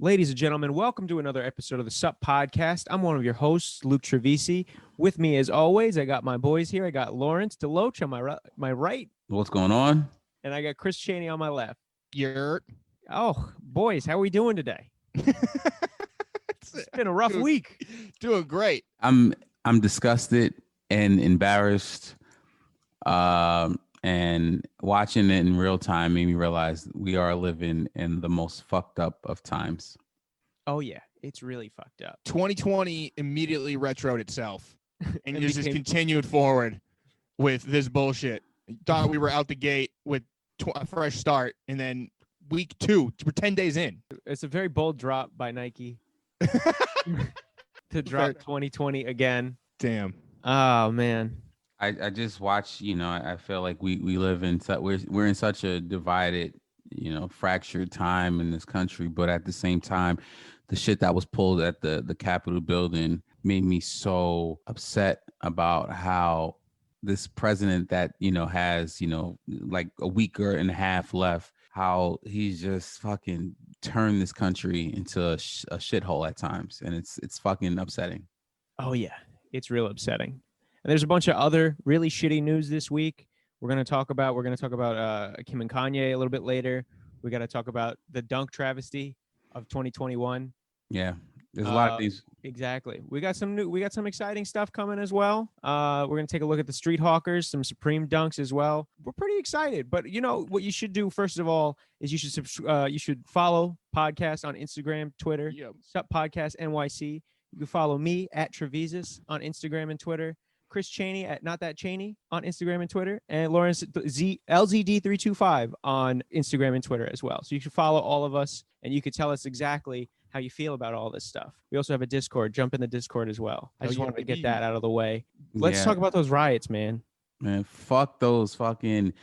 Ladies and gentlemen, welcome to another episode of the Sup Podcast. I'm one of your hosts, Luke Trevisi. With me, as always, I got my boys here. I got Lawrence Deloach on my right, What's going on? and I got Chris Chaney on my left. Yurt. Oh, boys, how are we doing today? It's been a rough week. Doing great. I'm disgusted and embarrassed. And watching it in real time made me realize we are living in the most fucked up of times. Oh, yeah, it's really fucked up. 2020 immediately retroed itself and It just became- continued forward with this bullshit. Thought we were out the gate with a fresh start, and then week 2, we're 10 days in. It's a very bold drop by Nike to drop 2020 again. Damn. Oh, man. I just watch, I feel like we live in we're in such a divided, fractured time in this country, but at the same time, the shit that was pulled at the Capitol building made me so upset about how this president that, has, like a week and a half left, how he's just fucking turned this country into a shithole at times. And it's fucking upsetting. Oh, yeah, it's real upsetting. And there's a bunch of other really shitty news this week. We're gonna talk about Kim and Kanye a little bit later. We got to talk about the dunk travesty of 2021. Yeah, there's a lot of things. Exactly. We got some exciting stuff coming as well. We're gonna take a look at the Street Hawkers, some Supreme dunks as well. We're pretty excited. But what you should do first of all is you should follow podcast on Instagram, Twitter, Yep. Sup Podcast NYC. You can follow me at Trevisis on Instagram and Twitter. Chris Chaney at Not That Chaney on Instagram and Twitter, and Lawrence LZD325 on Instagram and Twitter as well. So you should follow all of us, and you could tell us exactly how you feel about all this stuff. We also have a Discord. Jump in the Discord as well. I just wanted to get that out of the way. Let's talk about those riots, man. Man, fuck those cornball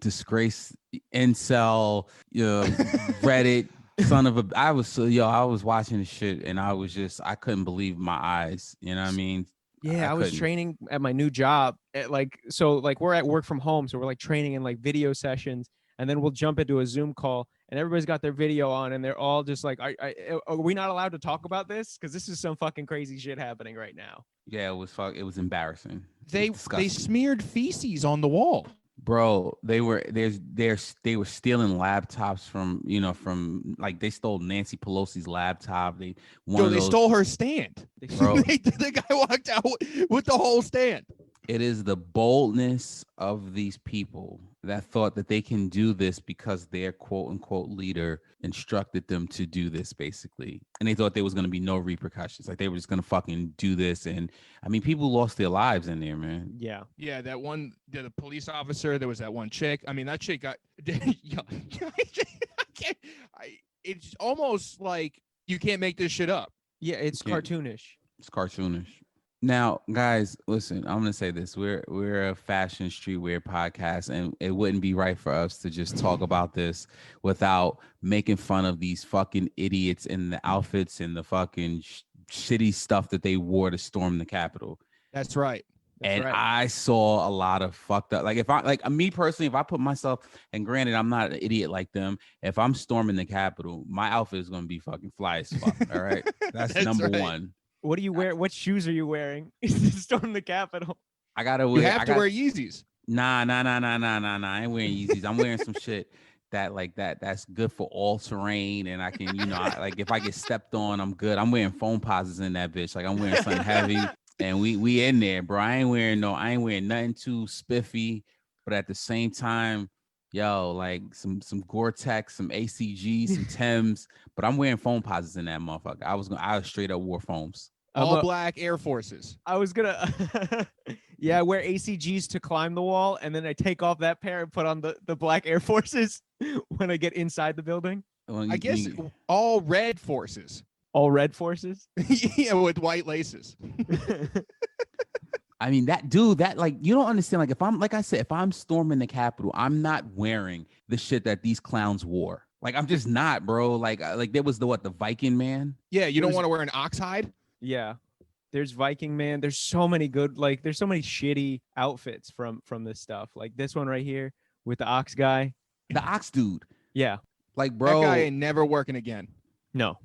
disgrace incel Reddit son of a. I was watching this shit and I couldn't believe my eyes. You know what I mean? Yeah, I was training at my new job. We're at work from home, so we're like training in like video sessions, and then we'll jump into a Zoom call, and everybody's got their video on, and they're all just like, "Are we not allowed to talk about this? Because this is some fucking crazy shit happening right now." Yeah, it was embarrassing. They smeared feces on the wall. Bro, they were stealing laptops from like they stole Nancy Pelosi's laptop. They stole her stand. Bro, The guy walked out with the whole stand. It is the boldness of these people that thought that they can do this because their quote unquote leader instructed them to do this, basically. And they thought there was going to be no repercussions. Like they were just going to fucking do this. And I mean, people lost their lives in there, man. Yeah. Yeah. That one, the police officer, there was that one chick. I mean, that chick got, it's almost like you can't make this shit up. Yeah. It's cartoonish. It's cartoonish. Now, guys, listen, I'm going to say this. We're a fashion streetwear podcast, and it wouldn't be right for us to just talk about this without making fun of these fucking idiots in the outfits and the fucking shitty stuff that they wore to storm the Capitol. That's right. I saw a lot of fucked up. Like me personally, if I put myself, and granted, I'm not an idiot like them. If I'm storming the Capitol, my outfit is going to be fucking fly as fuck. All right. That's number one. What do you wear? What shoes are you wearing to storm the Capitol? I gotta wear. You have to wear Yeezys. Nah. I ain't wearing Yeezys. I'm wearing some shit that's good for all terrain, and I can, like if I get stepped on, I'm good. I'm wearing foam posits in that bitch. Like I'm wearing something heavy, and we in there, bro. I ain't wearing nothing too spiffy, but at the same time, yo, like some Gore-Tex, some ACGs, some Timbs, but I'm wearing foam posits in that motherfucker. I straight up wore foams. All black Air Forces. I was gonna, I wear ACGs to climb the wall, and then I take off that pair and put on the black Air Forces when I get inside the building. I guess all red forces. All red forces? Yeah, with white laces. I mean, you don't understand. Like if I'm storming the Capitol, I'm not wearing the shit that these clowns wore. Like, I'm just not, bro. Like there was the Viking man. Yeah, you don't want to wear an ox hide. Yeah. There's Viking man. There's so many there's so many shitty outfits from this stuff. Like this one right here with the ox guy. The ox dude. Yeah. Like, That bro, guy ain't never working again. No.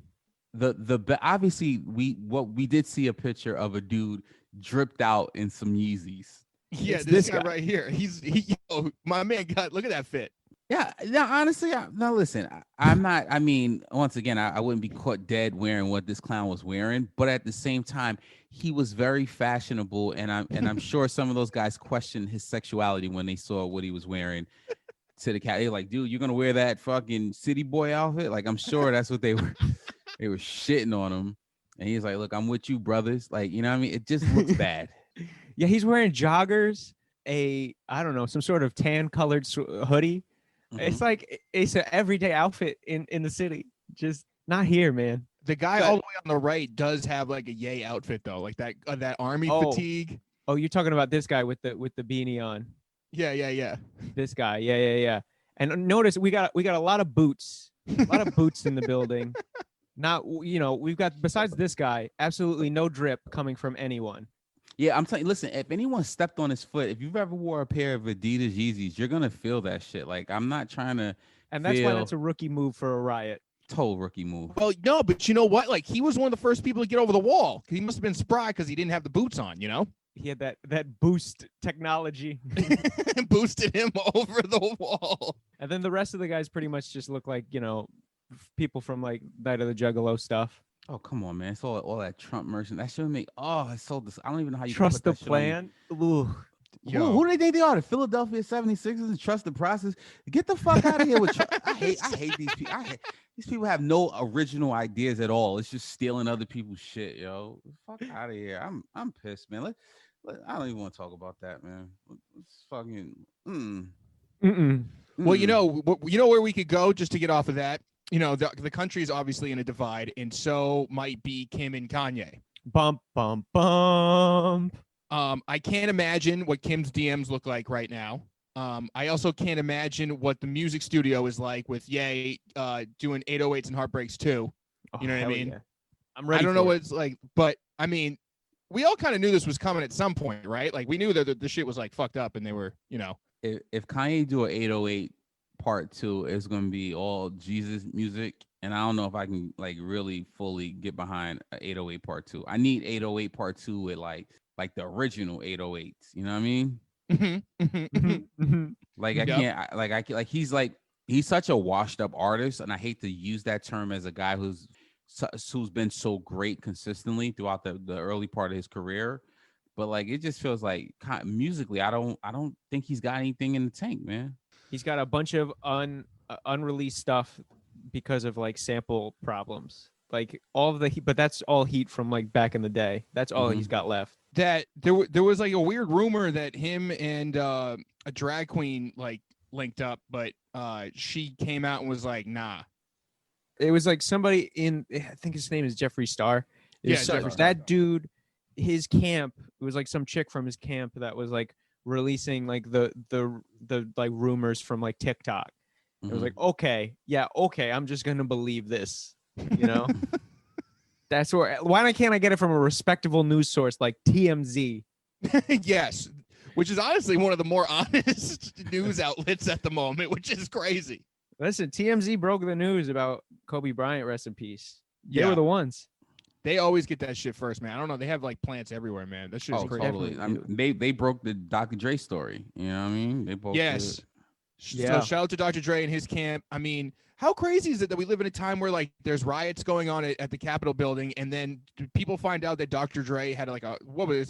obviously we did see a picture of a dude dripped out in some Yeezys. Yeah, It's this this guy guy. right here. Yo, my man got. Look at that fit. Yeah, honestly, now listen, I'm not. I mean, once again, I wouldn't be caught dead wearing what this clown was wearing, but at the same time, he was very fashionable, and I'm sure some of those guys questioned his sexuality when they saw what he was wearing to the cat. They're like, dude, you're gonna wear that fucking city boy outfit? Like, I'm sure that's what they were. They were shitting on him, and he's like, look, I'm with you, brothers. Like, you know what I mean? It just looks bad. Yeah, he's wearing joggers, I don't know, some sort of tan colored hoodie. It's Mhm. like it's an everyday outfit in the city. Just not here, man. The guy But- all the way on the right does have like a yay outfit though, like that army Oh. fatigue. Oh, you're talking about this guy with the beanie on. Yeah. This guy. Yeah. And notice we got a lot of boots. A lot of boots in the building. Not, we've got, besides this guy, absolutely no drip coming from anyone. Yeah, I'm telling you, listen, if anyone stepped on his foot, if you've ever wore a pair of Adidas Yeezys, you're gonna feel that shit. Like, I'm not trying to And that's why that's feel a rookie move for a riot. total rookie move. Well, no, but you know what? Like he was one of the first people to get over the wall. He must have been spry because he didn't have the boots on. You know, He had that boost technology. boosted him over the wall. And then the rest of the guys pretty much just look like, people from like Night of the Juggalo stuff. Oh, come on, man. It's all that Trump merchant. That should make it's so I don't even know how you Trust the put that shit on you. plan. Ooh. Who do they think they are? The Philadelphia 76ers and trust the process? Get the fuck out of here with I hate these people. These people have no original ideas at all. It's just stealing other people's shit, yo. Fuck out of here. I'm pissed, man. I don't even want to talk about that, man. It's fucking Well, you know where we could go just to get off of that. You know, the country is obviously in a divide, and so might be Kim and Kanye. Bump, bump, bump. I can't imagine what Kim's DMs look like right now. I also can't imagine what the music studio is like with Ye doing 808s and Heartbreaks too. Oh, You know what I hell mean? yeah. I'm ready. I don't know for what it. it's like, but I mean, we all kind of knew this was coming at some point, right? Like we knew that the shit was like fucked up, and they were, if Kanye do an 808 part 2, it's gonna be all Jesus music, and I don't know if I can like really fully get behind an 808 part 2. I need 808 part 2 with like the original 808s. You know what I mean? Like I Yep. can't. He's such a washed up artist, and I hate to use that term as a guy who's been so great consistently throughout the early part of his career. But like it just feels like musically, I don't think he's got anything in the tank, man. He's got a bunch of unreleased stuff because of like sample problems. Like all of the heat, but that's all heat from like back in the day. That's all he's got left. that there was like a weird rumor that him and a drag queen like linked up, but she came out and was like, nah. It was like somebody I think his name is Jeffree Star. It was Yeah, some- Jeffree Star. that dude, his camp. It was like some chick from his camp that was like releasing like the like rumors from like TikTok. It was like, okay, I'm just gonna believe this, you know. That's why can't I get it from a respectable news source like TMZ? Yes, which is honestly one of the more honest news outlets at the moment, which is crazy. Listen, TMZ broke the news about Kobe Bryant, rest in peace. They Yeah. were the ones. They always get that shit first, man. I don't know. They have like plants everywhere, man. That shit is Oh, crazy. totally. They broke the Dr. Dre story. You know what I mean? They both. Yes. Yeah. So shout out to Dr. Dre and his camp. I mean, how crazy is it that we live in a time where like there's riots going on at the Capitol building, and then people find out that Dr. Dre had like a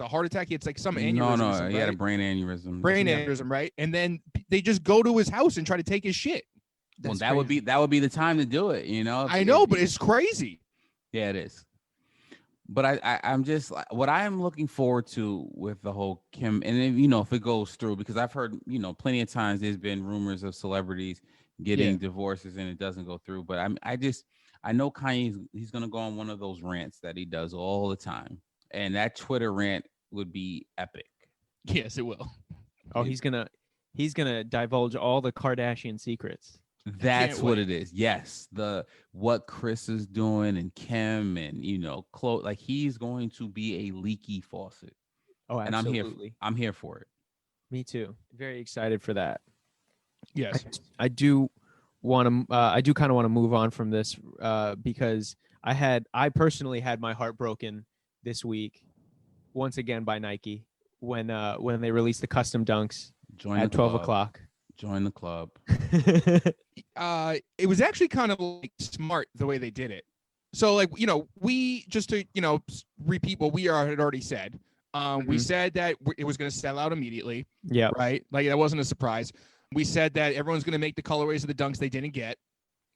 heart attack? It's like some aneurysm. or No, something, he had a right? brain aneurysm. brain Yeah. aneurysm, right? And then they just go to his house and try to take his shit. Well, That's that would be the time to do it. You know. I know, but it's crazy. Yeah, it is. But I'm just what I am looking forward to with the whole Kim, and then, if it goes through, because I've heard, plenty of times there's been rumors of celebrities getting divorces and it doesn't go through. But I know he's gonna go on one of those rants that he does all the time, and that Twitter rant would be epic. Yes, it will. Oh, he's gonna divulge all the Kardashian secrets. That's what wait. it is. Yes, what Chris is doing and Kim and Chloe, like he's going to be a leaky faucet, Oh, and absolutely. I'm here for it. Me too. Very excited for that. Yes. I do I do kind of want to move on from this because I personally had my heart broken this week once again by Nike when they released the custom dunks Join at the 12 club. o'clock. Join the club. It was actually kind of like smart the way they did it. So like, we just to, repeat what we had already said. We said that it was going to sell out immediately. Yeah. Right. Like that wasn't a surprise. We said that everyone's going to make the colorways of the dunks they didn't get.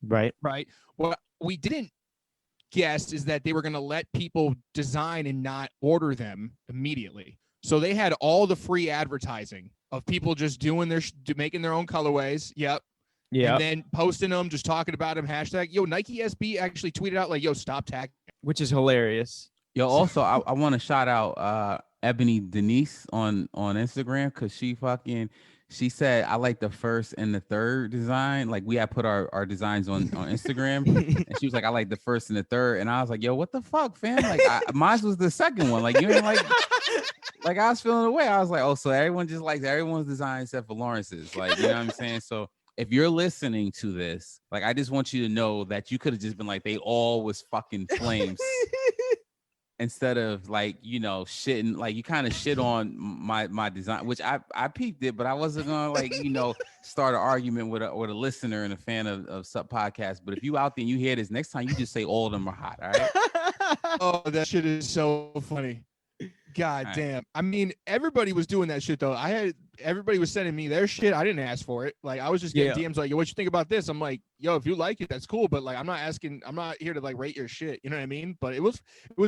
Right. Right. What we didn't guess is that they were going to let people design and not order them immediately. So they had all the free advertising of people just doing making their own colorways. Yep. Yeah. And then posting them, just talking about them. Hashtag, Nike SB actually tweeted out like, stop tagging. Which is hilarious. Yo, also, I want to shout out Ebony Denise on Instagram because she said I like the first and the third design. Like we had put our designs on Instagram, and she was like, I like the first and the third, and I was like, yo, what the fuck, fam? Like mine was the second one. Like you ain't like. Like I was feeling away. I was like, oh, so everyone just likes everyone's design except for Lawrence's. Like, you know what I'm saying? So if you're listening to this, like, I just want you to know that you could have just been like, they all was fucking flames. Instead of like, shitting, like you kind of shit on my design, which I peeped it, but I wasn't gonna like, start an argument with a listener and a fan of Sup Podcast. But if you out there and you hear this, next time you just say all of them are hot, all right? Oh, that shit is so funny. God damn. I mean, everybody was doing that shit though. Everybody was sending me their shit. I didn't ask for it. Like I was just getting DMs like, yo, what you think about this? I'm like, yo, if you like it, that's cool. But like, I'm not here to like rate your shit. You know what I mean? But it was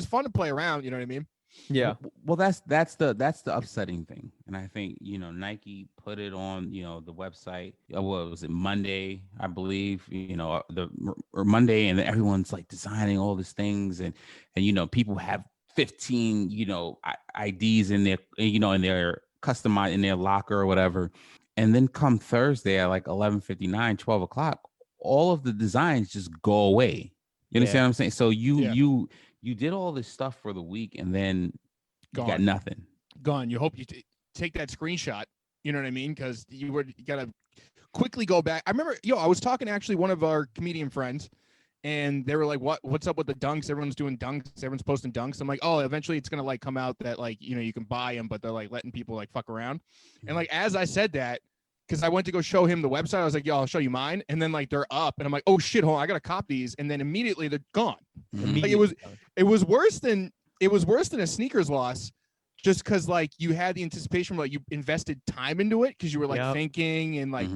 fun to play around. You know what I mean? Yeah. Well, that's the upsetting thing. And I think, Nike put it on, the website. What was it? Monday, I believe, or Monday. And then everyone's like designing all these things. And people have 15 IDs in their in their customized in their locker or whatever, and then come Thursday at like 11:59 12 o'clock, all of the designs just go away. You understand what I'm saying? So you did all this stuff for the week and then you got nothing gone. You hope you take that screenshot, you know what I mean, because you gotta quickly go back. I remember I was talking to actually one of our comedian friends. And they were like, what's up with the dunks? Everyone's doing dunks. Everyone's posting dunks. I'm like, oh, eventually it's going to like come out that like, you can buy them, but they're like letting people like fuck around. And like, as I said that, because I went to go show him the website, I was like, yo, I'll show you mine. And then like, they're up and I'm like, oh shit, hold on, I got to cop these. And then immediately they're gone. Like, it was worse than a sneakers loss. Just because like you had the anticipation, like you invested time into it because you were like thinking and like,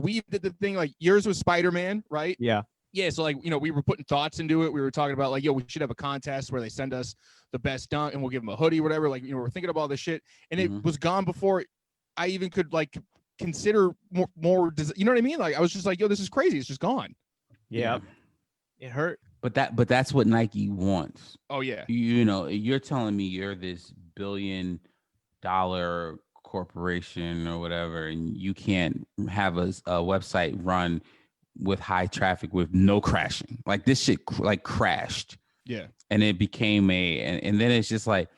we did the thing like yours was Spider-Man, right? Yeah. Yeah, so like, we were putting thoughts into it. We were talking about like, we should have a contest where they send us the best dunk and we'll give them a hoodie, whatever. Like, we're thinking about all this shit, and it was gone before I even could like consider more. You know what I mean? Like, I was just like, yo, this is crazy. It's just gone. Yeah, it hurt. But that's what Nike wants. Oh yeah. You're telling me you're this $1 billion corporation or whatever, and you can't have a website run with high traffic with no crashing. Like this shit like crashed. Yeah. And it became and then it's just like,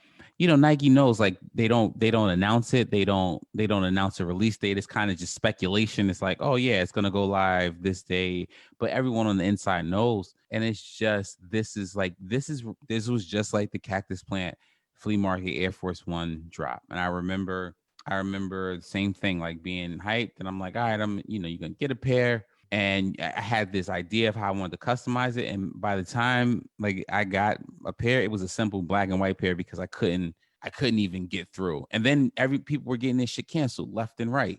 Nike knows like they don't announce it. They don't announce a release date. It's kind of just speculation. It's like, oh yeah, it's going to go live this day, but everyone on the inside knows. And it's just, this was just like the Cactus Plant flea market Air Force One drop. And I remember the same thing, like being hyped. And I'm like, all right, you're going to get a pair. And I had this idea of how I wanted to customize it. And by the time like I got a pair, it was a simple black and white pair because I couldn't even get through. And then people were getting this shit canceled left and right.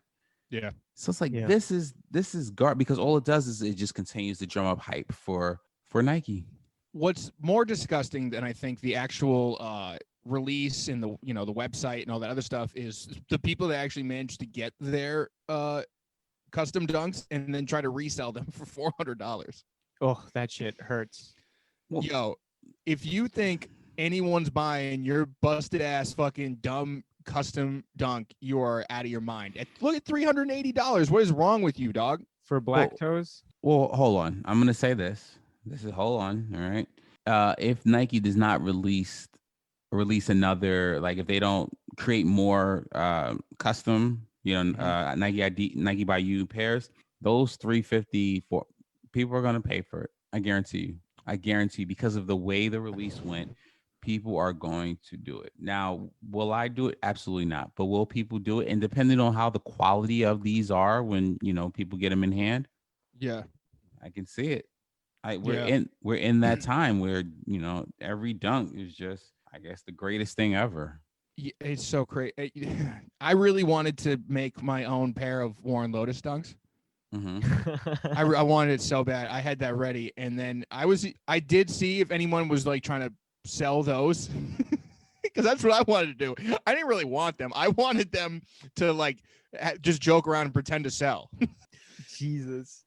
Yeah. So it's like, this is garbage, because all it does is it just continues to drum up hype for Nike. What's more disgusting than I think the actual release and the the website and all that other stuff is the people that actually managed to get their custom dunks and then try to resell them for $400. Oh, that shit hurts. Yo, if you think anyone's buying your busted ass fucking dumb custom dunk, you are out of your mind. Look at $380. What is wrong with you, dog? For black toes? Well, hold on. I'm gonna say this. Hold on. All right. If Nike does not release another, like if they don't create more custom Nike by You pairs, those 350 for people are going to pay for it. I guarantee you. I guarantee because of the way the release went, people are going to do it. Now, will I do it? Absolutely not. But will people do it? And depending on how the quality of these are when, people get them in hand, Yeah. I can see it. We're Yeah. in that time where, every dunk is just, I guess, the greatest thing ever. Yeah, it's so crazy. I really wanted to make my own pair of Warren Lotus dunks. Mm-hmm. I wanted it so bad. I had that ready, and then I did see if anyone was like trying to sell those, because that's what I wanted to do. I didn't really want them. I wanted them to like just joke around and pretend to sell. Jesus.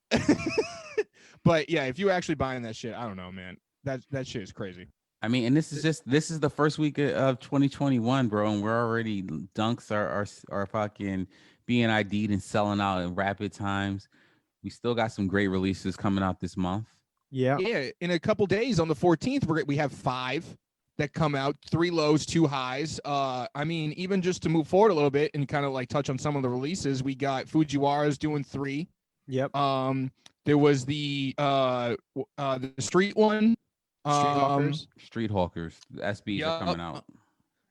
But yeah, if you actually buying that shit, I don't know, man. That shit is crazy. I mean, and this is the first week of 2021, bro, and we're already dunks are fucking being ID'd and selling out in rapid times. We still got some great releases coming out this month. Yeah. Yeah, in a couple days on the 14th, we have 5 that come out, 3 lows, 2 highs. I mean, even just to move forward a little bit and kind of like touch on some of the releases, we got Fujiwara's doing 3. Yep. There was the street one. Street Hawkers, the SBs are coming out.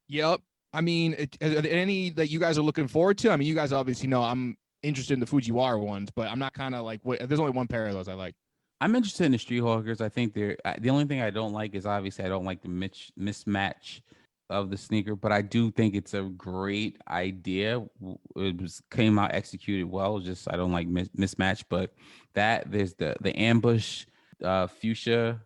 Yep. I mean, are there any that you guys are looking forward to? I mean, you guys obviously know I'm interested in the Fujiwara ones, but I'm not kind of like, there's only one pair of those I like. I'm interested in the Street Hawkers. I think they're the only thing I don't like is obviously I don't like the mismatch of the sneaker, but I do think it's a great idea. It came out executed well. Just I don't like mismatch, but there's the ambush fuchsia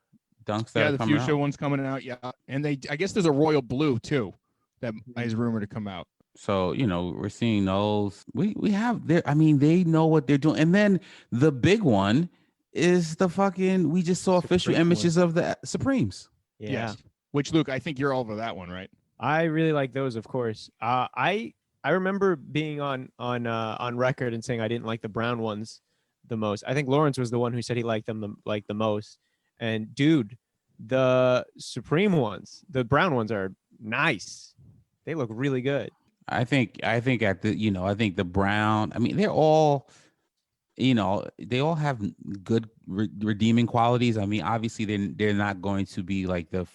dunks that yeah, are the coming fuchsia out. one's coming out. Yeah, and I guess there's a royal blue too that is rumored to come out. So we're seeing those. We have there. I mean, they know what they're doing. And then the big one is the fucking. We just saw official Supreme images of the Supremes. Yeah. Yes. Which, Luke, I think you're all over that one, right? I really like those, of course. I remember being on record and saying I didn't like the brown ones the most. I think Lawrence was the one who said he liked them the most. And dude, the Supreme ones, the brown ones are nice. They look really good. I think at the I think the brown. I mean, they're all. They all have good redeeming qualities. I mean, obviously they're not going to be like the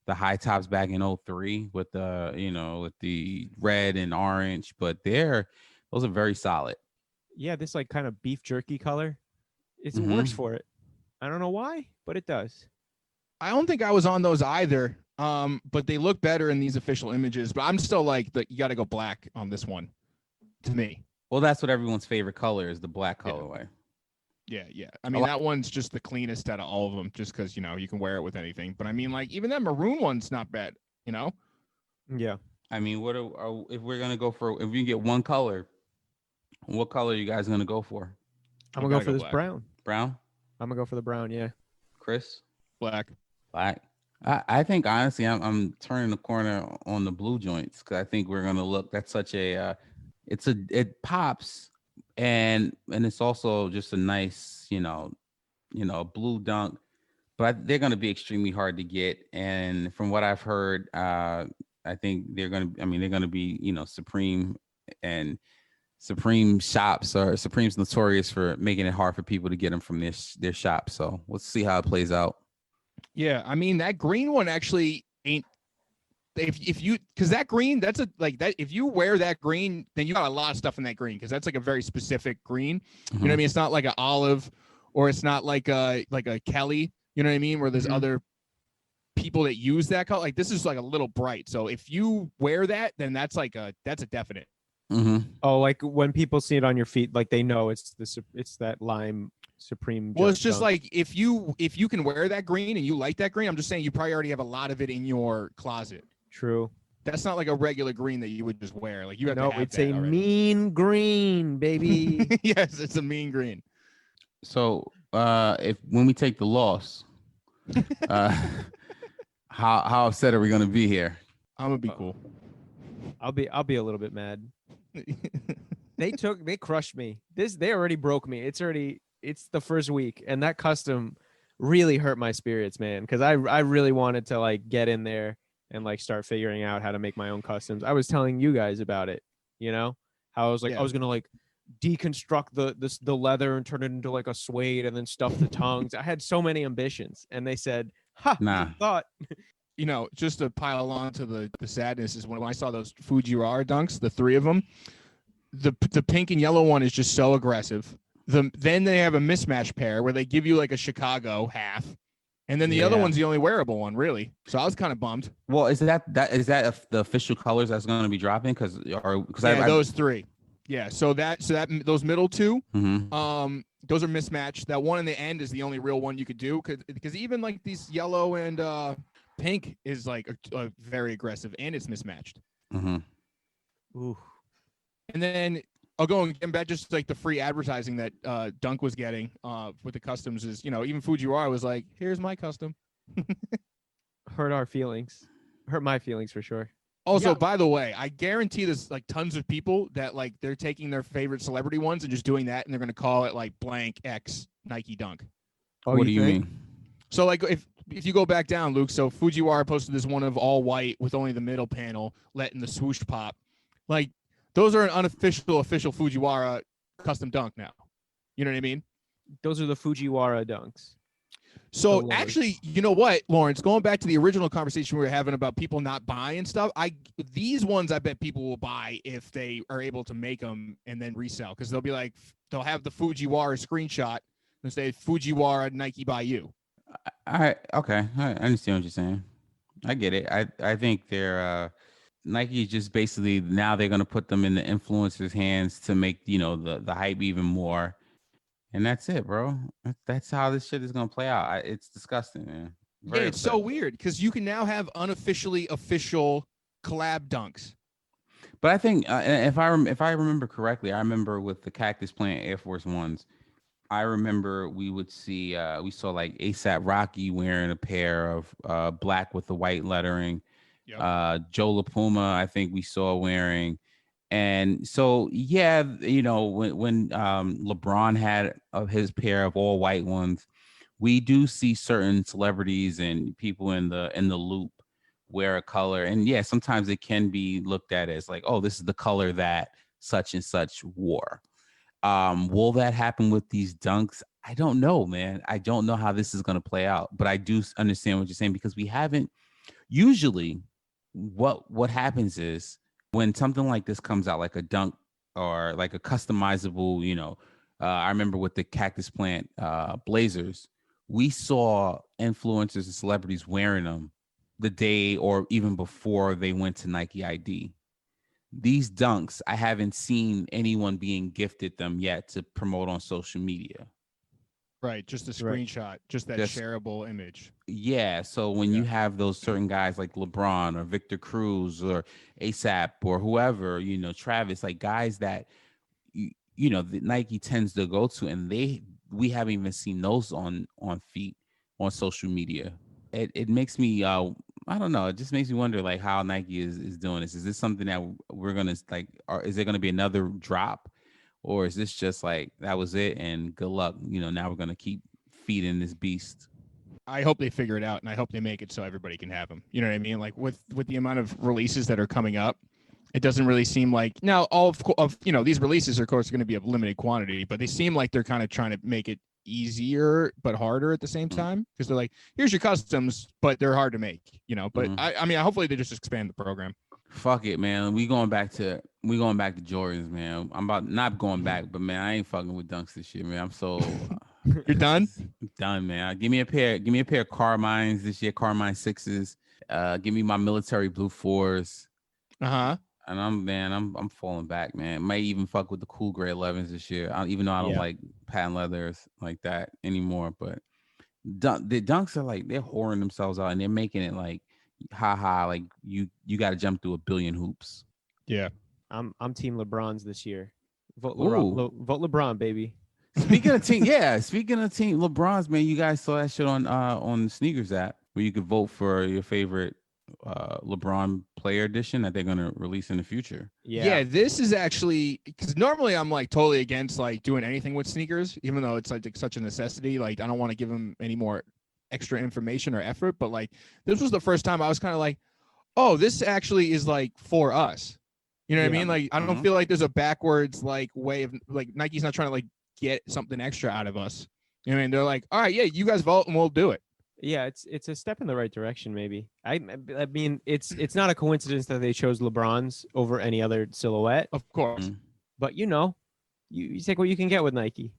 high tops back in 03 with the with the red and orange, but those are very solid. Yeah, this like kind of beef jerky color. It Mhm. works for it. I don't know why, but it does. I don't think I was on those either. But they look better in these official images. But I'm still like, you got to go black on this one, to me. Well, that's what everyone's favorite color is, the black colorway. Yeah. I mean, that one's just the cleanest out of all of them, just because you can wear it with anything. But I mean, like even that maroon one's not bad. Yeah. I mean, if we're gonna go for if we can get one color, what color are you guys gonna go for? I'm gonna go for this black. brown. Brown? I'm gonna go for the brown. Yeah. Chris? Black. I think honestly, I'm turning the corner on the blue joints because I think we're gonna look. That's such a it pops and it's also just a nice blue dunk, but they're gonna be extremely hard to get. And from what I've heard, I think they're gonna be Supreme and Supreme shops or Supreme's notorious for making it hard for people to get them from their shop. So let's see how it plays out. Yeah, I mean that green one actually ain't. If you because that green that's if you wear that green then you got a lot of stuff in that green because that's like a very specific green. You know what I mean? It's not like an olive or it's not like a Kelly. You know what I mean? Where there's other people that use that color. Like this is like a little bright. So if you wear that, then that's a definite. Mm-hmm. Oh, like when people see it on your feet, like they know it's that lime Supreme. Well, it's just dunk. like if you can wear that green and you like that green, I'm just saying you probably already have a lot of it in your closet. True. That's not like a regular green that you would just wear. Like you have to have it's that a already. mean green, baby. Yes, it's a mean green. So when we take the loss, how upset are we gonna be here? I'm gonna be cool. I'll be a little bit mad. They crushed me. They already broke me. It's the first week, and that custom really hurt my spirits, man. Because I really wanted to like get in there and like start figuring out how to make my own customs. I was telling you guys about it, how I was like I was gonna like deconstruct the leather and turn it into like a suede and then stuff the tongues. I had so many ambitions, and they said, "Ha, Nah. thought." You know, just to pile on to the sadness is when I saw those Fujiwara dunks, the 3 of them, the pink and yellow one is just so aggressive. Then they have a mismatch pair where they give you like a Chicago half, and then the other Yeah. one's the only wearable one, really. So I was kind of bummed. Well, is that the official colors that's going to be dropping? Because Those 3. Yeah, so those middle 2, Mhm. those are mismatched. That one in the end is the only real one you could do because even like these yellow and pink is like a very aggressive and it's mismatched. Mhm. Ooh. And then I'll go and get back just like the free advertising that Dunk was getting with the customs is, you know, even Fujiwara was like, here's my custom. Hurt our feelings. Hurt my feelings for sure. Also, Yeah. by the way, I guarantee there's like tons of people that like they're taking their favorite celebrity ones and just doing that, and they're going to call it like blank X Nike Dunk. Oh, What do you think? mean? So like if you go back down, Luke, so Fujiwara posted this one of all white with only the middle panel letting the swoosh pop. Like those are an official Fujiwara custom dunk now. You know what I mean? Those are the Fujiwara dunks. So The actually, you know what, Lawrence, going back to the original conversation we were having about people not buying stuff, these ones I bet people will buy if they are able to make them and then resell, because they'll be like, they'll have the Fujiwara screenshot and say Fujiwara Nike by you. Okay. I understand what you're saying. I get it. I think they're Nike is just basically now they're gonna put them in the influencers' hands to make, you know, the hype even more. And that's it, bro. That's how this shit is gonna play out. It's disgusting, man. Yeah, it's so weird because you can now have unofficially official collab dunks. But I think if I remember correctly, I remember with the Cactus Plant Air Force Ones, I remember we saw like ASAP Rocky wearing a pair of black with the white lettering. Yep. Joe LaPuma, I think we saw wearing. And so, yeah, you know, when LeBron had his pair of all white ones, we do see certain celebrities and people in the loop wear a color. And yeah, sometimes it can be looked at as like, oh, this is the color that such and such wore. Will that happen with these dunks? I don't know, man. I don't know how this is going to play out, but I do understand what you're saying because we haven't usually what happens is when something like this comes out, like a dunk or like a customizable, you know, I remember with the Cactus Plant Blazers, we saw influencers and celebrities wearing them the day or even before they went to Nike ID. These dunks, I haven't seen anyone being gifted them yet to promote on social media. Right, just a Right. screenshot, just that shareable image. Yeah, so when you have those certain guys like LeBron or Victor Cruz or ASAP or whoever, you know, Travis, like guys that you know the Nike tends to go to, and we haven't even seen those on feet on social media. It makes me I don't know, it just makes me wonder like how Nike is doing this. Is this something that we're gonna like, or is there gonna be another drop? Or is this just like that was it and good luck? You know, now we're gonna keep feeding this beast. I hope they figure it out, and I hope they make it so everybody can have them. You know what I mean? Like with the amount of releases that are coming up, it doesn't really seem like now all of you know these releases are of course going to be of limited quantity, but they seem like they're kind of trying to make it easier but harder at the same time because they're like, here's your customs, but they're hard to make. You know, but I mean, hopefully they just expand the program. Fuck it, man. We going back to Jordans, man. I'm about not going back, but man, I ain't fucking with dunks this year, man. I'm so You're done? done, man. Give me a pair of Carmines this year, Carmine 6s. Give me my military blue 4s. Uh-huh. And I'm falling back, man. Might even fuck with the cool gray 11s this year. Even though I don't like patent leathers like that anymore, but the dunks are like they're whoring themselves out and they're making it like like you got to jump through a billion hoops. Yeah. I'm team LeBron's this year. Vote Ooh. vote LeBron, baby. Speaking of team LeBron's, man, you guys saw that shit on the Sneakers app where you could vote for your favorite LeBron player edition that they're gonna release in the future. Yeah, this is actually because normally I'm like totally against like doing anything with sneakers, even though it's like such a necessity. Like I don't want to give them any more extra information or effort, but like this was the first time I was kind of like, oh, this actually is like for us. You know what I Yeah. mean? Like, I don't Mhm. feel like there's a backwards like way of like Nike's not trying to like get something extra out of us. You know what I mean? They're like, all right, yeah, you guys vote and we'll do it. Yeah, it's a step in the right direction, maybe. I mean, it's not a coincidence that they chose LeBron's over any other silhouette, Of course. Mhm. but you take what you can get with Nike.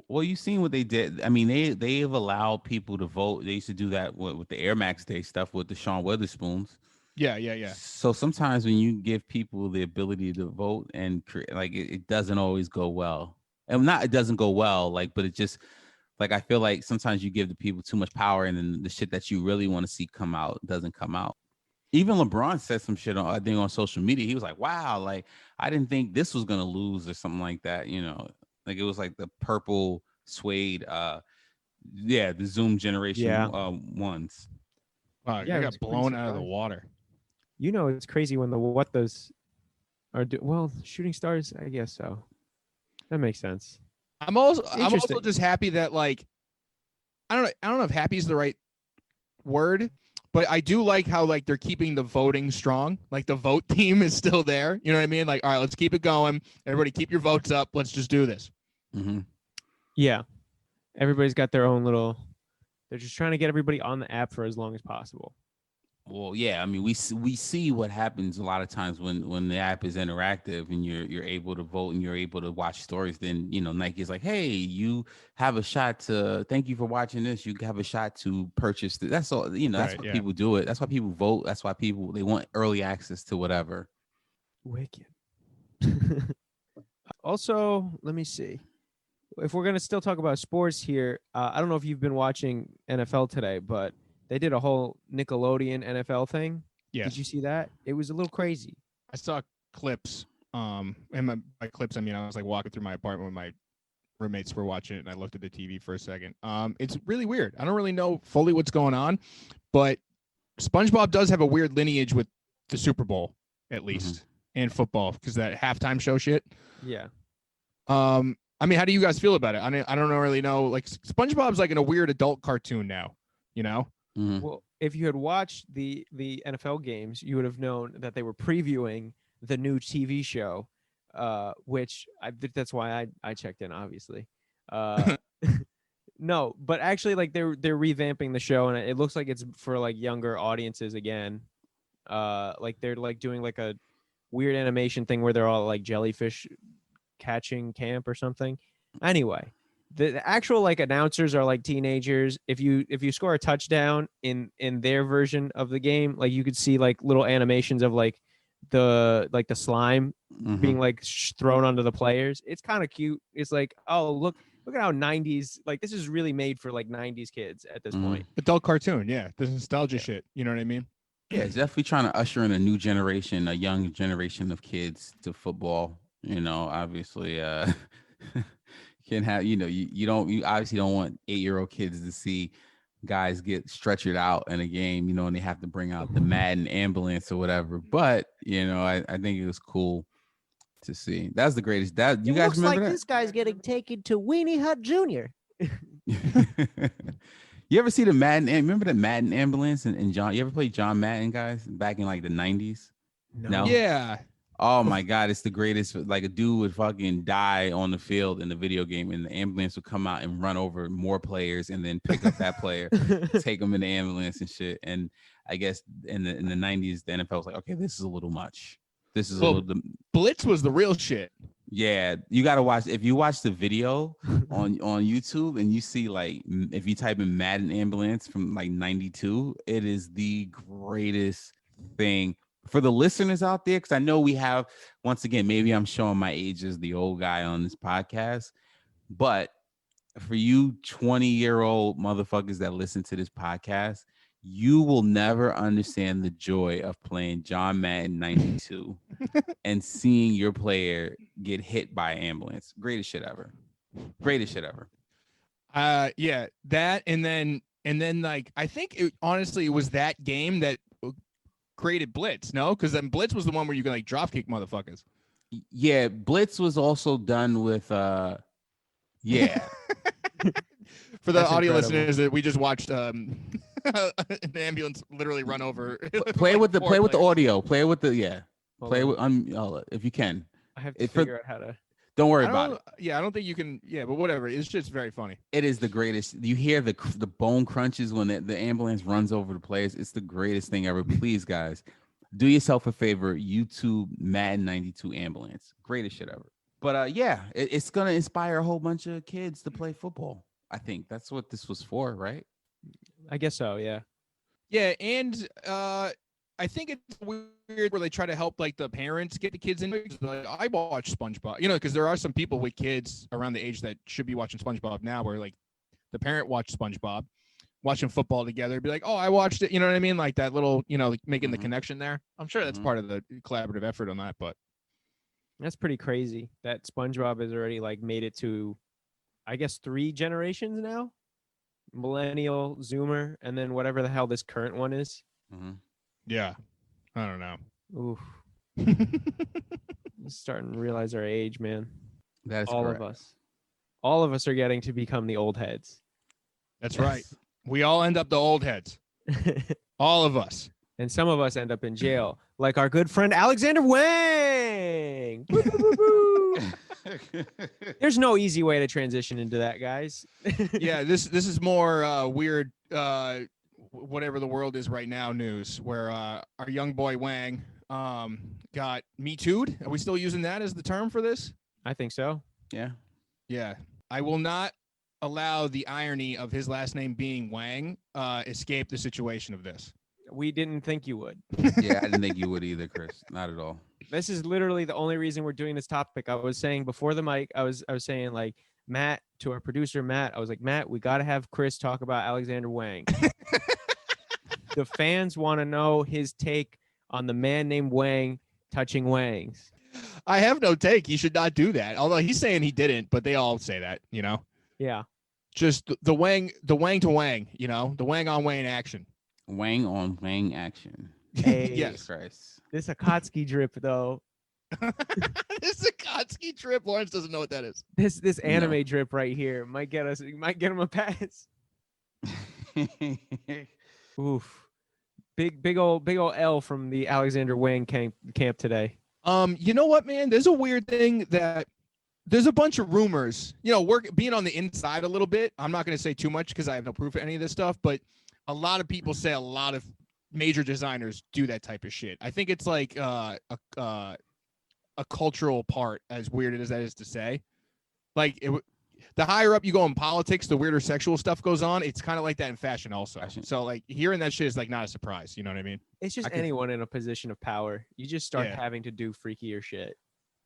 Well, you've seen what they did. I mean, they've allowed people to vote. They used to do that with the Air Max Day stuff with the Sean Witherspoons. Yeah. So sometimes when you give people the ability to vote and create, like it doesn't always go well. And not it doesn't go well, like, but it just like I feel like sometimes you give the people too much power, and then the shit that you really want to see come out doesn't come out. Even LeBron said some shit on I think on social media. He was like, "Wow, like I didn't think this was gonna lose or something like that." You know, like it was like the purple suede, yeah, the Zoom generation Yeah. ones. Wow, Yeah, I it got was pretty blown out of the surprised. water. It's crazy when the what those well, shooting stars, I guess so. That makes sense. I'm also Interesting. just happy that like I don't know if happy is the right word, but I do like how like they're keeping the voting strong. Like the vote team is still there. You know what I mean? Like, all right, let's keep it going. Everybody keep your votes up. Let's just do this. Mm-hmm. Yeah. Everybody's got their own little they're just trying to get everybody on the app for as long as possible. Well, yeah, I mean, we see what happens a lot of times when the app is interactive and you're able to vote and you're able to watch stories. Then Nike is like, hey, you have a shot to thank you for watching this. You have a shot to purchase this. That's all. That's Right, why yeah. people do it. That's why people vote. That's why people they want early access to whatever. Wicked. Also, let me see. If we're gonna still talk about sports here, I don't know if you've been watching NFL today, but they did a whole Nickelodeon NFL thing. Yes. Did you see that? It was a little crazy. I saw clips. And by clips, I mean I was like walking through my apartment when my roommates were watching it, and I looked at the TV for a second. It's really weird. I don't really know fully what's going on, but SpongeBob does have a weird lineage with the Super Bowl, at least, and football, because that halftime show shit. Yeah. I mean, how do you guys feel about it? I don't really know. Like SpongeBob's like in a weird adult cartoon now, you know? Mhm. Well, if you had watched the NFL games, you would have known that they were previewing the new TV show, which that's why I checked in, obviously. No, but actually, like they're revamping the show, and it looks like it's for like younger audiences again. Like they're like doing like a weird animation thing where they're all like jellyfish catching camp or something. Anyway, the actual like announcers are like teenagers. If you score a touchdown in their version of the game, like you could see like little animations of like the slime Mhm. being like thrown onto the players. It's kind of cute. It's like, oh, look at how 90s, like this is really made for like 90s kids at this Mhm. point. Adult cartoon, yeah. The nostalgia shit. You know what I mean? Yeah, it's definitely trying to usher in a new generation, a young generation of kids to football. Obviously, can have you obviously don't want 8-year-old kids to see guys get stretchered out in a game, and they have to bring out the Madden ambulance or whatever. But I think it was cool to see. That's the greatest. That you guys remember that? guy's getting taken to Weenie Hut Jr. You ever see the Madden? Remember the Madden ambulance and John? You ever played John Madden, guys, back in like the 90s? No. Yeah. Oh my God, it's the greatest. Like a dude would fucking die on the field in the video game, and the ambulance would come out and run over more players, and then pick up that player, take him in the ambulance and shit. And I guess in the 90s, the NFL was like, okay, this is a little much. This is a little. Blitz was the real shit. Yeah, you gotta watch. If you watch the video on YouTube and you see like if you type in Madden ambulance from like 92, it is the greatest thing. For the listeners out there, because I know we have, once again, maybe I'm showing my age as the old guy on this podcast, but for you 20-year-old motherfuckers that listen to this podcast, you will never understand the joy of playing John Madden 92 and seeing your player get hit by an ambulance. Greatest shit ever. Greatest shit ever. Yeah, that and then like I think honestly it was that game that created Blitz, no? Because then Blitz was the one where you can like drop kick motherfuckers. Yeah, Blitz was also done with yeah. For the That's audio incredible. listeners, that we just watched an ambulance literally run over. play with the audio. Play with the Hold Play on. with if you can. I have to it for- figure out how to. Don't worry I about don't, it. yeah, I don't think you can. Yeah, but whatever. It's just very funny. It is the greatest. You hear the bone crunches when the ambulance runs over the players. It's the greatest thing ever. Please, guys, do yourself a favor. YouTube Madden 92 ambulance. Greatest shit ever. But yeah, it's gonna inspire a whole bunch of kids to play football. I think that's what this was for, right? I guess so. Yeah. Yeah, and I think it's weird where they try to help like the parents get the kids in. Like, I watch SpongeBob, because there are some people with kids around the age that should be watching SpongeBob now, where like the parent watched SpongeBob, watching football together, be like, oh, I watched it. You know what I mean? Like that little, like making the Mhm. connection there. I'm sure that's Mhm. part of the collaborative effort on that, but That's pretty crazy that SpongeBob has already like made it to, I guess, 3 generations now. Millennial, Zoomer, and then whatever the hell this current one is. Mhm. yeah, I don't know. Oof. I'm starting to realize our age, man. That is All correct. of us. All of us are getting to become the old heads. That's right. We all end up the old heads. All of us. And some of us end up in jail, like our good friend Alexander Wang. Woo, woo, woo, woo. There's no easy way to transition into that, guys. Yeah, this is more weird whatever the world is right now news, where our young boy Wang got Me Too'd. Are we still using that as the term for this? I think so. Yeah. Yeah. I will not allow the irony of his last name being Wang escape the situation of this. We didn't think you would. Yeah, I didn't think you would either, Chris. Not at all. This is literally the only reason we're doing this topic. I was saying before the mic, I was saying like Matt, to our producer Matt, I was like, Matt, we got to have Chris talk about Alexander Wang. The fans want to know his take on the man named Wang touching Wangs. I have no take. He should not do that. Although he's saying he didn't, but they all say that, Yeah. Just the Wang to Wang, the Wang on Wang action. Wang on Wang action. Hey, Yes. Christ. This Akatsuki drip though. This is a Kotsky trip. Lawrence doesn't know what that is. This No. anime drip right here might get him a pass. Oof. Big old L from the Alexander Wang camp today. You know what, man? There's a weird thing that there's a bunch of rumors. Being on the inside a little bit. I'm not going to say too much because I have no proof of any of this stuff, but a lot of people say a lot of major designers do that type of shit. I think it's like a cultural part, as weird as that is to say. Like the higher up you go in politics, the weirder sexual stuff goes on. It's kind of like that in fashion also. Fashion. So like hearing that shit is like not a surprise. You know what I mean? It's just I can- anyone in a position of power. You just start Yeah. having to do freakier shit.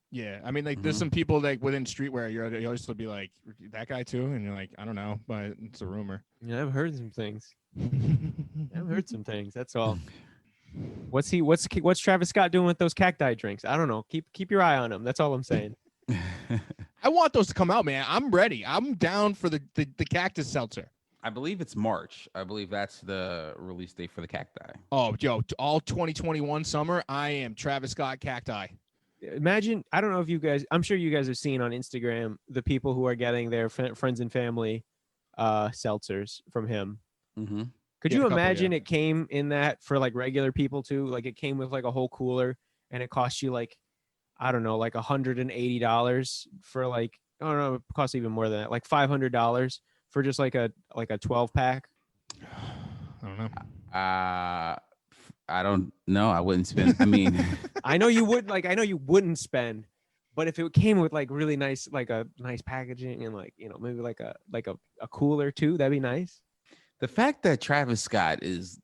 Yeah, I mean, like, there's Mhm. some people like within streetwear. You always will be like that guy too, and you're like, I don't know, but it's a rumor. Yeah, I've heard some things. I've heard some things. That's all. What's Travis Scott doing with those cacti drinks? I don't know. Keep your eye on him. That's all I'm saying. I want those to come out, man. I'm ready. I'm down for the cactus seltzer. I believe it's March. I believe that's the release date for the cacti. Oh, yo, all 2021 summer, I am Travis Scott cacti. Imagine, I don't know if you guys, I'm sure you guys have seen on Instagram the people who are getting their friends and family seltzers from him. Mm-hmm. Could Yeah, you a couple, imagine yeah. it came in that for like regular people too? Like it came with like a whole cooler and it cost you like, I don't know, like $180 for like, I don't know, it costs even more than that, like $500 for just like a 12 pack. I don't know. I don't know. I wouldn't spend. I mean, I know you wouldn't spend, but if it came with like really nice, like a nice packaging and like, maybe like a cooler too, that'd be nice. the fact that Travis Scott is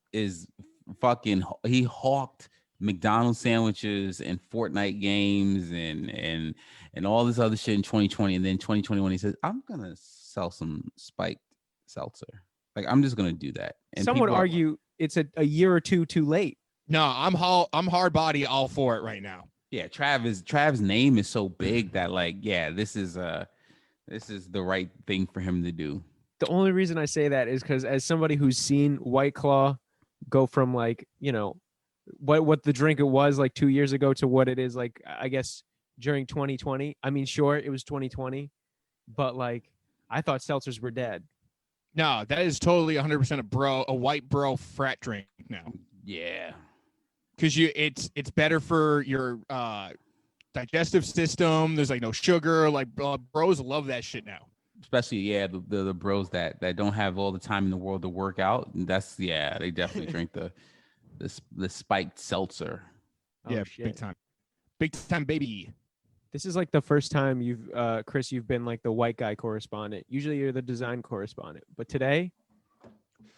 fucking, he hawked McDonald's sandwiches and Fortnite games and all this other shit in 2020, and then 2021 he says, I'm gonna sell some spiked seltzer. Like, I'm just gonna do that. And Some would people are- argue it's a year or two too late. No, I'm hard body all for it right now. yeah, Trav's name is so big that like, yeah, this is the right thing for him to do. The only reason I say that is because as somebody who's seen White Claw go from like, what the drink it was like 2 years ago to what it is like, I guess during 2020. I mean, sure, it was 2020, but like I thought seltzers were dead. No, that is totally 100% a white bro frat drink now. Yeah. because it's better for your digestive system. There's like no sugar. Like bros love that shit now. Especially the bros that don't have all the time in the world to work out. That's they definitely drink the spiked seltzer. Oh, Yeah, shit. big time, baby. This is like the first time Chris, you've been like the white guy correspondent. Usually you're the design correspondent, but today,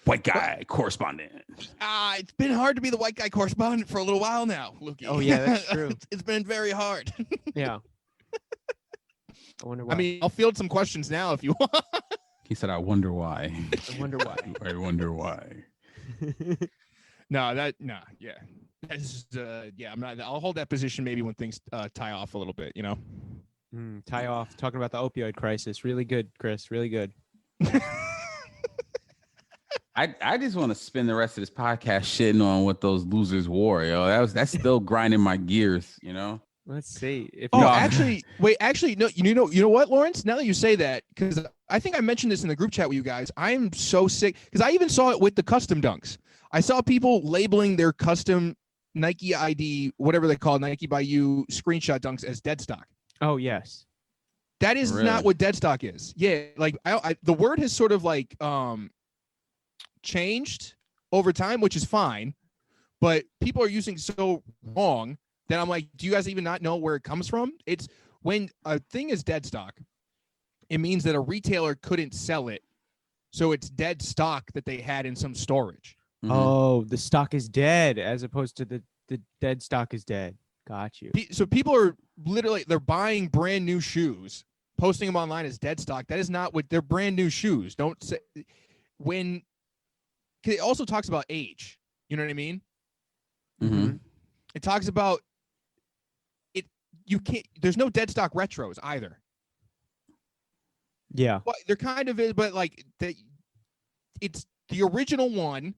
White guy correspondent. It's been hard to be the white guy correspondent for a little while now, Lukey. Oh, yeah, that's true. It's been very hard. yeah. I wonder why. I mean, I'll field some questions now if you want. He said, "I wonder why." I wonder why. I wonder why. Yeah. That's I'm not. I'll hold that position maybe when things tie off a little bit. Tie off. Talking about the opioid crisis. Really good, Chris. Really good. I just want to spend the rest of this podcast shitting on what those losers wore, yo. That's still grinding my gears, Let's see. If Oh, No. actually, no. You know what, Lawrence? Now that you say that, because I think I mentioned this in the group chat with you guys. I am so sick because I even saw it with the custom dunks. I saw people labeling their custom Nike ID, whatever they call it, Nike by You screenshot dunks as dead stock. Oh yes. That is Really? not what dead stock is. Yeah, like the word has sort of like changed over time, which is fine, but people are using so wrong that I'm like, do you guys even not know where it comes from? It's when a thing is dead stock, it means that a retailer couldn't sell it, so it's dead stock that they had in some storage. Mhm. Oh, the stock is dead as opposed to the dead stock is dead. Got you. So people are literally they're buying brand new shoes, posting them online as dead stock. That is not what they're brand new shoes. Don't say when. 'Cause it also talks about age. You know what I mean? Mhm. It talks about it. You can't. There's no dead stock retros either. Yeah. Well, there kind of is, but like it's the original one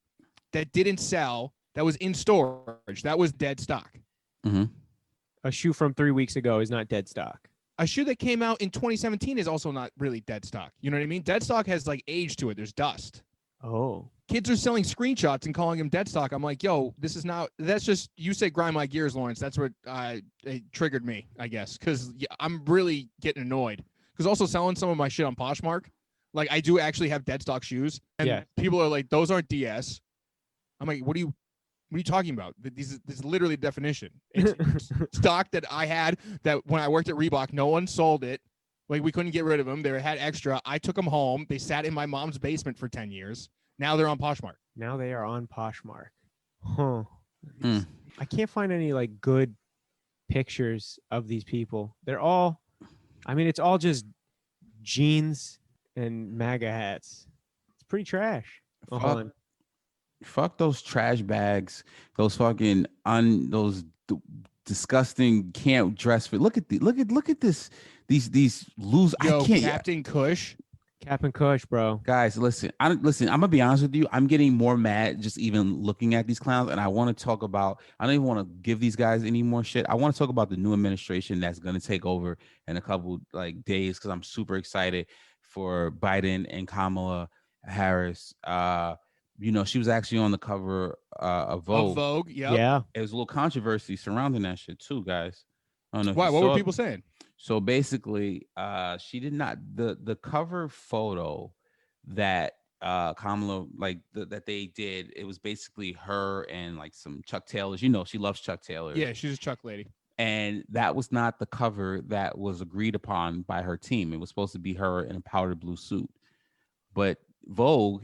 that didn't sell. That was in storage. That was dead stock. Mhm. A shoe from 3 weeks ago is not dead stock. A shoe that came out in 2017 is also not really dead stock. You know what I mean? Dead stock has like age to it. There's dust. Oh. Kids are selling screenshots and calling them dead stock. I'm like, yo, this is not. That's just you say grind my gears, Lawrence. That's what it triggered me, I guess, because I'm really getting annoyed. Because also selling some of my shit on Poshmark, like I do actually have dead stock shoes, and Yeah. people are like, those aren't DS. I'm like, what are you talking about? This is literally the definition. It's stock that I had that when I worked at Reebok, no one sold it. Like we couldn't get rid of them. They had extra. I took them home. They sat in my mom's basement for 10 years. Now they're on Poshmark. Now they are on Poshmark. Huh. Mm. I can't find any like good pictures of these people. They're all, I mean, it's all just jeans and MAGA hats. It's pretty trash. Oh, hold on. Fuck those trash bags. Those fucking disgusting can't dress fit. Look at this. These lose. Yo, I can't. Captain Kush. Cap and Kush, bro. Guys, listen. I'm gonna be honest with you. I'm getting more mad just even looking at these clowns, and I want to talk about. I don't even want to give these guys any more shit. I want to talk about the new administration that's gonna take over in a couple like days because I'm super excited for Biden and Kamala Harris. She was actually on the cover of Vogue. Of Vogue. Yep. Yeah. There was a little controversy surrounding that shit too, guys. I don't know. If Why? you What saw were it. people saying? So basically, she did not the cover photo that Kamala that they did. It was basically her and like some Chuck Taylors. She loves Chuck Taylor. Yeah, she's a Chuck lady. And that was not the cover that was agreed upon by her team. It was supposed to be her in a powder blue suit, but Vogue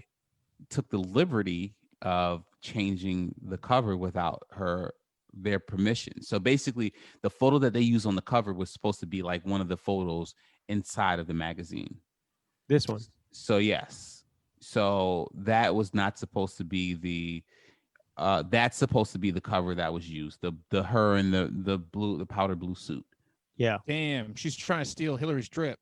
took the liberty of changing the cover without their permission. So basically the photo that they use on the cover was supposed to be like one of the photos inside of the magazine. This one. So yes. So that was not supposed to be that's supposed to be the cover that was used. The her in the powder blue suit. Yeah. Damn, she's trying to steal Hillary's drip.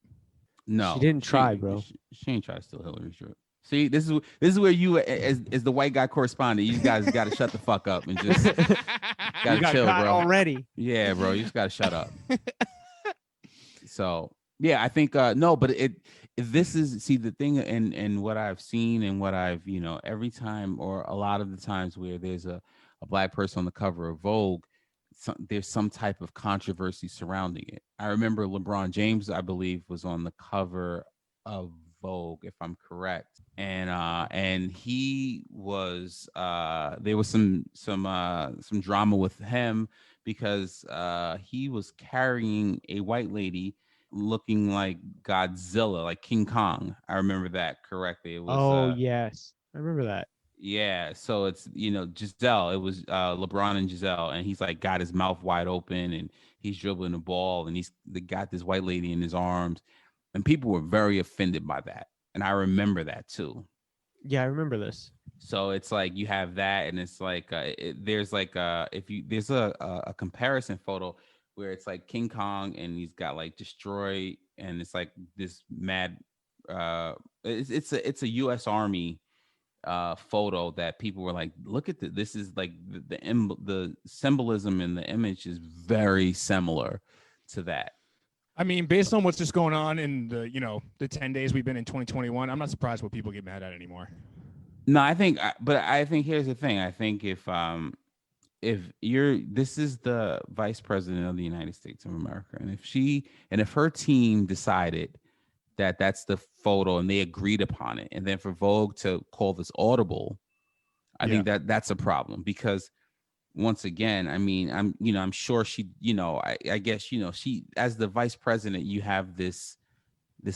No. She didn't try, bro. She ain't try to steal Hillary's drip. See, this is where you as the white guy correspondent, you guys got to shut the fuck up and just You gotta got chill, caught bro. already. Yeah, bro, you just gotta shut up. So yeah, I think no, but this is see the thing, and what I've seen and what I've every time or a lot of the times where there's a black person on the cover of Vogue, there's some type of controversy surrounding it. I remember LeBron James, I believe, was on the cover of Vogue, if I'm correct, and he was there was some drama with him because he was carrying a white lady looking like Godzilla, like King Kong. I remember that correctly. It was Oh yes, I remember that. yeah, so it's Giselle. It was LeBron and Giselle, and he's like got his mouth wide open, and he's dribbling the ball, and they got this white lady in his arms, and people were very offended by that, and I remember that too. Yeah, I remember this. So it's like you have that, and it's like there's like if you there's a comparison photo where it's like King Kong, and he's got like destroy, and it's like this mad it's a U.S. Army photo that people were like, look at this is like the symbolism in the image is very similar to that. I mean, based on what's just going on in the 10 days we've been in 2021, I'm not surprised what people get mad at anymore. No, I think here's the thing. I think if this is the vice president of the United States of America, and if her team decided that that's the photo and they agreed upon it, and then for Vogue to call this audible, I think that's a problem, because once again, I mean, I'm sure she, I guess, she, as the vice president, you have this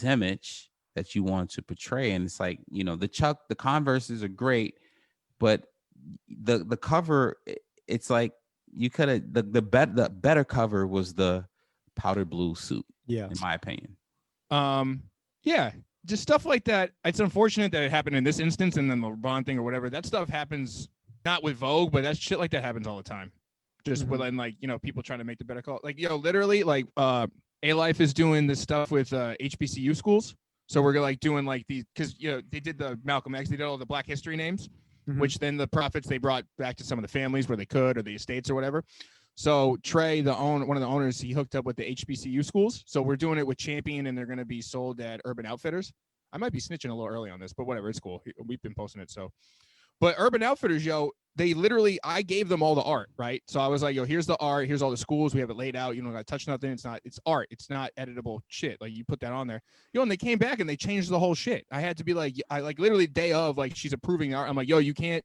image that you want to portray, and it's like, the Converses are great, but the cover, it's like you could have the better cover was the powder blue suit, in my opinion. Yeah, just stuff like that. It's unfortunate that it happened in this instance, and then the LeBron thing or whatever. That stuff happens not with Vogue, but that shit like that happens all the time. Just with people trying to make the better call. Like, literally, like A-Life is doing this stuff with HBCU schools. So we're like doing like these, because they did the Malcolm X, they did all the Black history names, which then the profits they brought back to some of the families where they could, or the estates or whatever. So Trey, one of the owners, he hooked up with the HBCU schools. So we're doing it with Champion, and they're going to be sold at Urban Outfitters. I might be snitching a little early on this, but whatever, it's cool. We've been posting it. So, but Urban Outfitters, they literally, I gave them all the art, right? So I was like, here's the art. Here's all the schools. We have it laid out. You don't got to touch nothing. It's art. It's not editable shit. Like, you put that on there. And they came back and they changed the whole shit. I had to be like, literally day of, like, she's approving the art. I'm like, you can't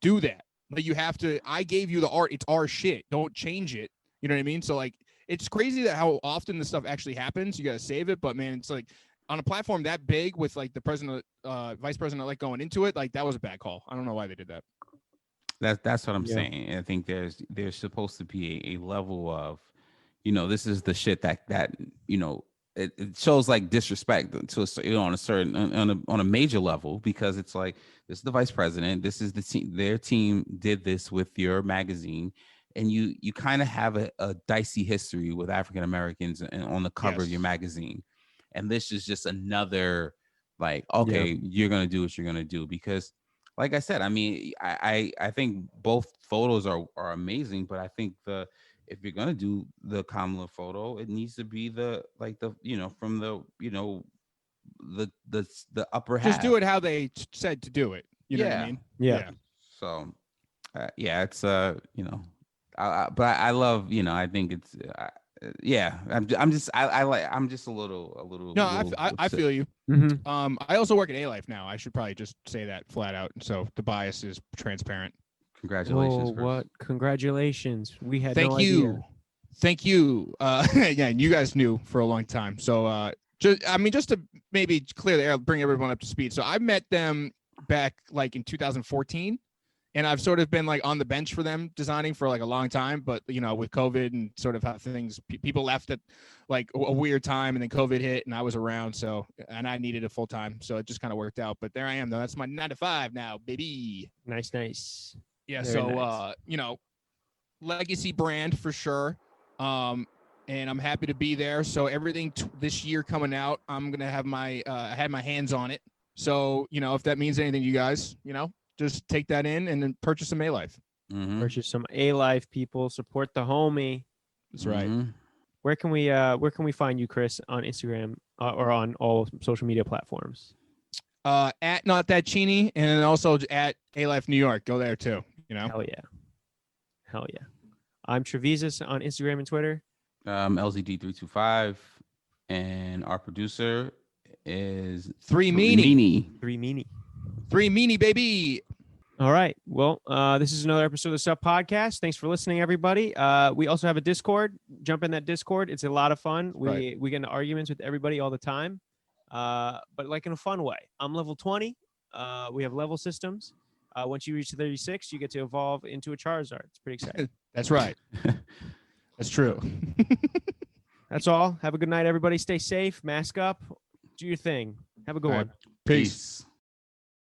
do that. Like, you have to, I gave you the art. It's our shit. Don't change it. You know what I mean? So, like, it's crazy that how often this stuff actually happens. You got to save it. But, man, it's like on a platform that big with, like, the president, vice president, like, going into it, like, that was a bad call. I don't know why they did that. That's what I'm saying. I think there's supposed to be a level of, this is the shit that it shows like disrespect to on a certain on a major level, because it's like, this is the vice president, this is the team, their team did this with your magazine, and you kind of have a dicey history with African Americans and on the cover of your magazine, and this is just another like, okay, you're gonna do what you're gonna do, because like I said, I mean, I think both photos are amazing, but I think if you're gonna do the Kamala photo, it needs to be from the upper half. Just do it how they said to do it. You know what I mean? Yeah. So, it's but I love, I think it's I'm just a little. No, I feel you. Mm-hmm. I also work at A-Life now. I should probably just say that flat out, so the bias is transparent. Congratulations. What? Congratulations. We had Thank no you. idea. Thank you. Yeah, and you guys knew for a long time. So just to maybe clear the air, bring everyone up to speed. So I met them back like in 2014. And I've sort of been like on the bench for them designing for like a long time, but with COVID and sort of how things, people left at like a weird time, and then COVID hit and I was around. So, and I needed a full time. So it just kind of worked out, but there I am though. That's my 9 to 5 now, baby. Nice. Yeah. Very so, nice. Legacy brand for sure. And I'm happy to be there. So everything this year coming out, I'm going to have I had my hands on it. So, if that means anything to you guys, just take that in and then purchase some A-Life. Purchase some A-Life, people. Support the homie. That's right. where can we find you, Chris, on Instagram or on all social media platforms? At Not That Cheney, and then also at A Life New York. Go there too. Hell yeah. I'm Trevisus on Instagram and Twitter. LZD325, and our producer is Three Meanie. Three Meanie. Baby. All right. Well, this is another episode of the Sup Podcast. Thanks for listening, everybody. We also have a Discord. Jump in that Discord. It's a lot of fun. We get into arguments with everybody all the time, but like in a fun way. I'm level 20. We have level systems. Once you reach 36, you get to evolve into a Charizard. It's pretty exciting. That's right. That's true. That's all. Have a good night, everybody. Stay safe. Mask up. Do your thing. Have a good one. Peace.